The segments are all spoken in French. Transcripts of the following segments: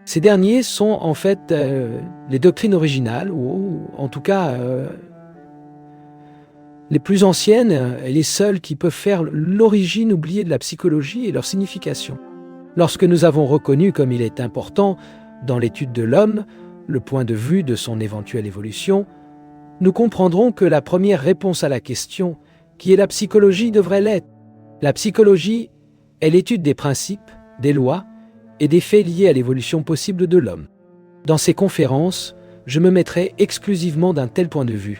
Ces derniers sont en fait les doctrines originales, ou en tout cas les plus anciennes et les seules qui peuvent faire l'origine oubliée de la psychologie et leur signification. Lorsque nous avons reconnu comme il est important dans l'étude de l'homme le point de vue de son éventuelle évolution, nous comprendrons que la première réponse à la question qui est la psychologie devrait l'être. La psychologie est l'étude des principes, des lois et des faits liés à l'évolution possible de l'homme. Dans ces conférences, je me mettrai exclusivement d'un tel point de vue.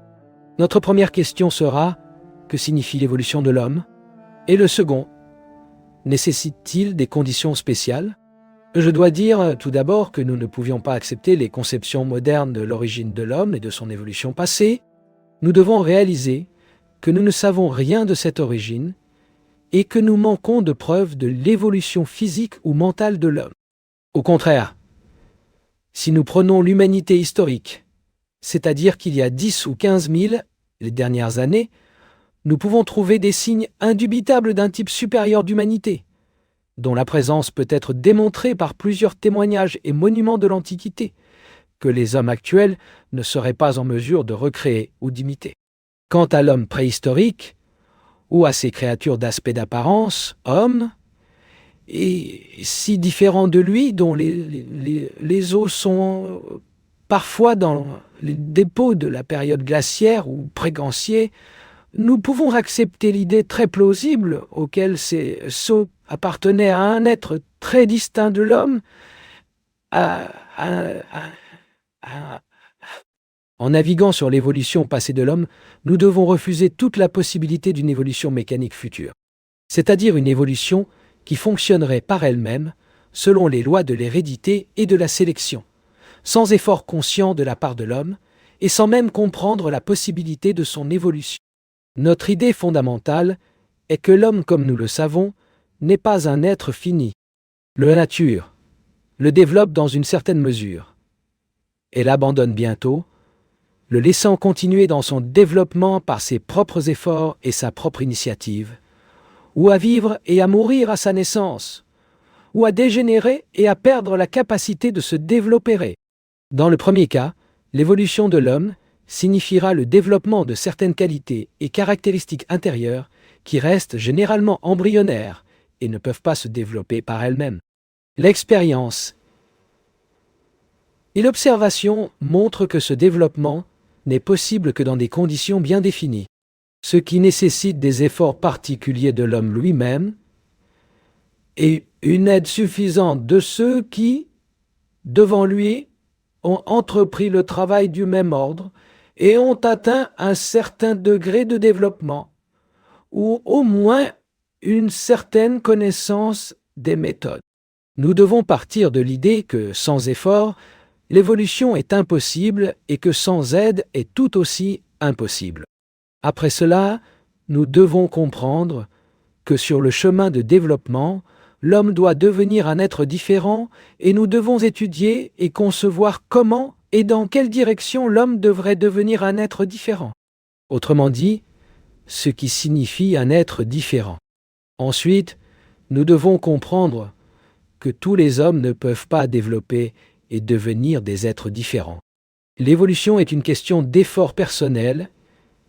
Notre première question sera « Que signifie l'évolution de l'homme ?» Et le second « Nécessite-t-il des conditions spéciales ?» Je dois dire tout d'abord que nous ne pouvions pas accepter les conceptions modernes de l'origine de l'homme et de son évolution passée. Nous devons réaliser que nous ne savons rien de cette origine et que nous manquons de preuves de l'évolution physique ou mentale de l'homme. Au contraire, si nous prenons l'humanité historique, c'est-à-dire qu'il y a 10 ou 15 000, les dernières années, nous pouvons trouver des signes indubitables d'un type supérieur d'humanité, dont la présence peut être démontrée par plusieurs témoignages et monuments de l'Antiquité, que les hommes actuels ne seraient pas en mesure de recréer ou d'imiter. Quant à l'homme préhistorique, ou à ces créatures d'aspect d'apparence, hommes, et si différents de lui, dont les os sont parfois dans les dépôts de la période glaciaire ou pré-glaciaire, nous pouvons accepter l'idée très plausible auquel ces os appartenaient à un être très distinct de l'homme, En naviguant sur l'évolution passée de l'homme, nous devons refuser toute la possibilité d'une évolution mécanique future, c'est-à-dire une évolution qui fonctionnerait par elle-même selon les lois de l'hérédité et de la sélection, sans effort conscient de la part de l'homme et sans même comprendre la possibilité de son évolution. Notre idée fondamentale est que l'homme, comme nous le savons, n'est pas un être fini. La nature le développe dans une certaine mesure et l'abandonne bientôt, le laissant continuer dans son développement par ses propres efforts et sa propre initiative, ou à vivre et à mourir à sa naissance, ou à dégénérer et à perdre la capacité de se développer. Dans le premier cas, l'évolution de l'homme signifiera le développement de certaines qualités et caractéristiques intérieures qui restent généralement embryonnaires et ne peuvent pas se développer par elles-mêmes. L'expérience et l'observation montrent que ce développement n'est possible que dans des conditions bien définies, ce qui nécessite des efforts particuliers de l'homme lui-même et une aide suffisante de ceux qui, devant lui, ont entrepris le travail du même ordre et ont atteint un certain degré de développement, ou au moins une certaine connaissance des méthodes. Nous devons partir de l'idée que, sans effort, l'évolution est impossible et que sans aide est tout aussi impossible. Après cela, nous devons comprendre que sur le chemin de développement, l'homme doit devenir un être différent et nous devons étudier et concevoir comment et dans quelle direction l'homme devrait devenir un être différent. Autrement dit, ce qui signifie un être différent. Ensuite, nous devons comprendre que tous les hommes ne peuvent pas développer et devenir des êtres différents. L'évolution est une question d'effort personnel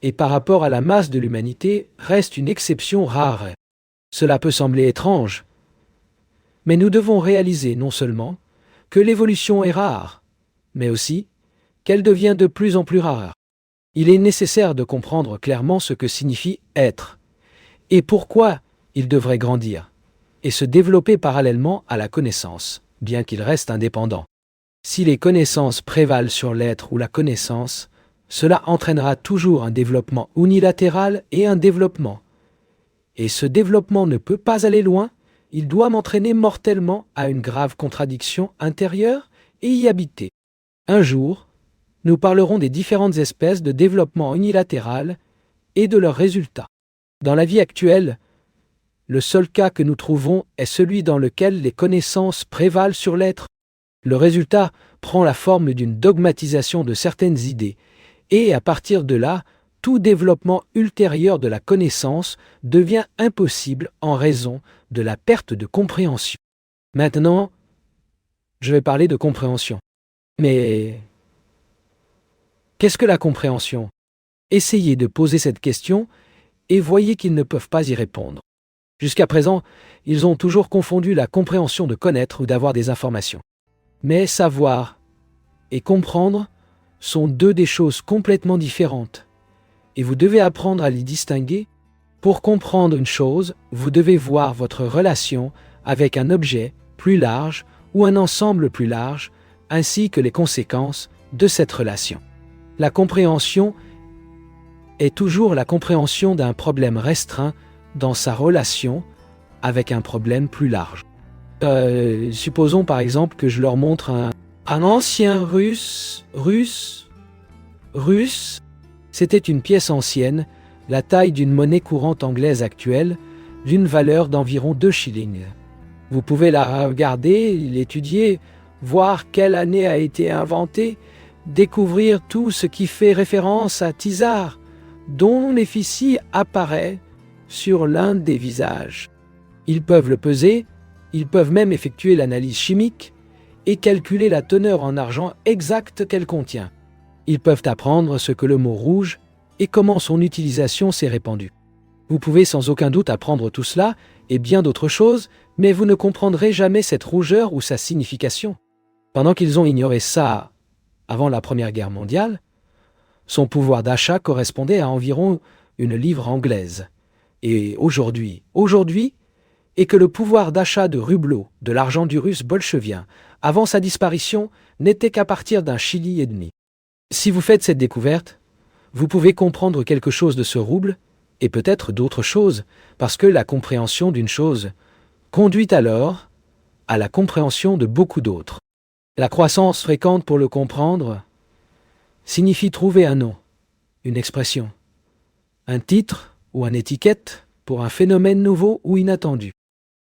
et par rapport à la masse de l'humanité reste une exception rare. Cela peut sembler étrange, mais nous devons réaliser non seulement que l'évolution est rare, mais aussi qu'elle devient de plus en plus rare. Il est nécessaire de comprendre clairement ce que signifie être et pourquoi il devrait grandir et se développer parallèlement à la connaissance, bien qu'il reste indépendant. Si les connaissances prévalent sur l'être ou la connaissance, cela entraînera toujours un développement unilatéral et un développement. Et ce développement ne peut pas aller loin, il doit m'entraîner mortellement à une grave contradiction intérieure et y habiter. Un jour, nous parlerons des différentes espèces de développement unilatéral et de leurs résultats. Dans la vie actuelle, le seul cas que nous trouvons est celui dans lequel les connaissances prévalent sur l'être. Le résultat prend la forme d'une dogmatisation de certaines idées, et à partir de là, tout développement ultérieur de la connaissance devient impossible en raison de la perte de compréhension. Maintenant, je vais parler de compréhension. Mais qu'est-ce que la compréhension? Essayez de poser cette question et voyez qu'ils ne peuvent pas y répondre. Jusqu'à présent, ils ont toujours confondu la compréhension de connaître ou d'avoir des informations. Mais savoir et comprendre sont deux des choses complètement différentes, et vous devez apprendre à les distinguer. Pour comprendre une chose, vous devez voir votre relation avec un objet plus large ou un ensemble plus large, ainsi que les conséquences de cette relation. La compréhension est toujours la compréhension d'un problème restreint dans sa relation avec un problème plus large. Supposons par exemple que je leur montre un ancien russe. C'était une pièce ancienne, la taille d'une monnaie courante anglaise actuelle, d'une valeur d'environ 2 shillings. Vous pouvez la regarder, l'étudier, voir quelle année a été inventée, découvrir tout ce qui fait référence à Tizar, dont l'effigie apparaît sur l'un des visages. Ils peuvent le peser, ils peuvent même effectuer l'analyse chimique et calculer la teneur en argent exacte qu'elle contient. Ils peuvent apprendre ce que le mot rouge et comment son utilisation s'est répandue. Vous pouvez sans aucun doute apprendre tout cela et bien d'autres choses, mais vous ne comprendrez jamais cette rougeur ou sa signification. Pendant qu'ils ont ignoré ça avant la Première Guerre mondiale, son pouvoir d'achat correspondait à environ une livre anglaise. Et aujourd'hui, et que le pouvoir d'achat de rublo, de l'argent du russe bolchevien, avant sa disparition, n'était qu'à partir d'un shilling et demi. Si vous faites cette découverte, vous pouvez comprendre quelque chose de ce rouble, et peut-être d'autres choses, parce que la compréhension d'une chose conduit alors à la compréhension de beaucoup d'autres. La croissance fréquente pour le comprendre signifie trouver un nom, une expression, un titre ou une étiquette pour un phénomène nouveau ou inattendu.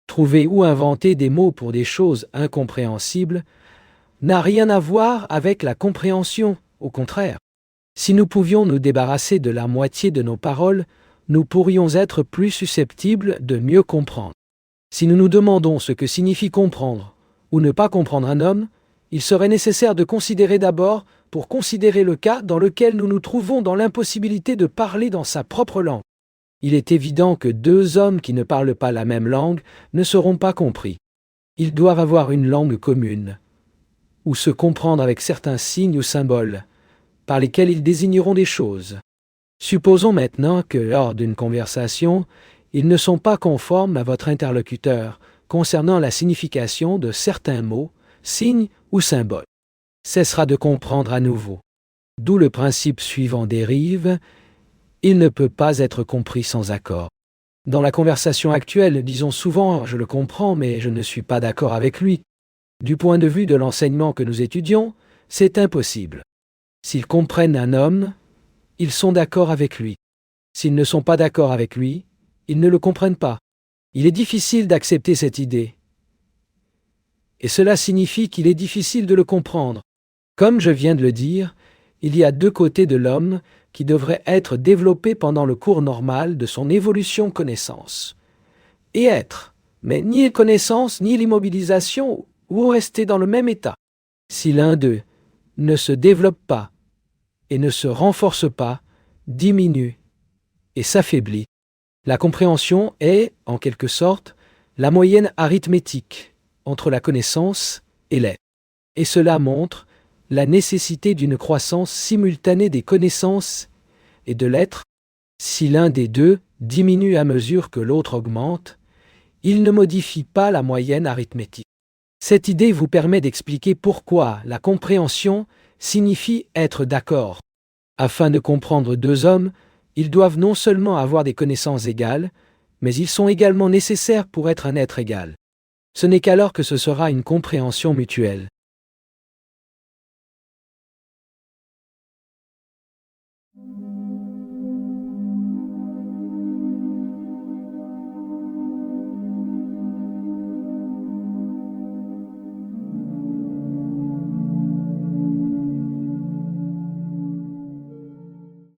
Trouver ou inventer des mots pour des choses incompréhensibles n'a rien à voir avec la compréhension, au contraire. Si nous pouvions nous débarrasser de la moitié de nos paroles, nous pourrions être plus susceptibles de mieux comprendre. Si nous nous demandons ce que signifie comprendre ou ne pas comprendre un homme, il serait nécessaire de considérer d'abord pour considérer le cas dans lequel nous nous trouvons dans l'impossibilité de parler dans sa propre langue. Il est évident que deux hommes qui ne parlent pas la même langue ne seront pas compris. Ils doivent avoir une langue commune, ou se comprendre avec certains signes ou symboles, par lesquels ils désigneront des choses. Supposons maintenant que, lors d'une conversation, ils ne sont pas conformes à votre interlocuteur concernant la signification de certains mots, signes ou symboles. Cessera de comprendre à nouveau. D'où le principe suivant dérive, il ne peut pas être compris sans accord. Dans la conversation actuelle, disons souvent « je le comprends, mais je ne suis pas d'accord avec lui ». Du point de vue de l'enseignement que nous étudions, c'est impossible. S'ils comprennent un homme, ils sont d'accord avec lui. S'ils ne sont pas d'accord avec lui, ils ne le comprennent pas. Il est difficile d'accepter cette idée. Et cela signifie qu'il est difficile de le comprendre. Comme je viens de le dire, il y a deux côtés de l'homme qui devraient être développés pendant le cours normal de son évolution connaissance. Et être, mais ni connaissance ni l'immobilisation ou rester dans le même état. Si l'un d'eux ne se développe pas et ne se renforce pas, diminue et s'affaiblit, la compréhension est, en quelque sorte, la moyenne arithmétique entre la connaissance et l'être. Et cela montre la nécessité d'une croissance simultanée des connaissances et de l'être. Si l'un des deux diminue à mesure que l'autre augmente, il ne modifie pas la moyenne arithmétique. Cette idée vous permet d'expliquer pourquoi la compréhension signifie être d'accord. Afin de comprendre deux hommes, ils doivent non seulement avoir des connaissances égales, mais ils sont également nécessaires pour être un être égal. Ce n'est qu'alors que ce sera une compréhension mutuelle.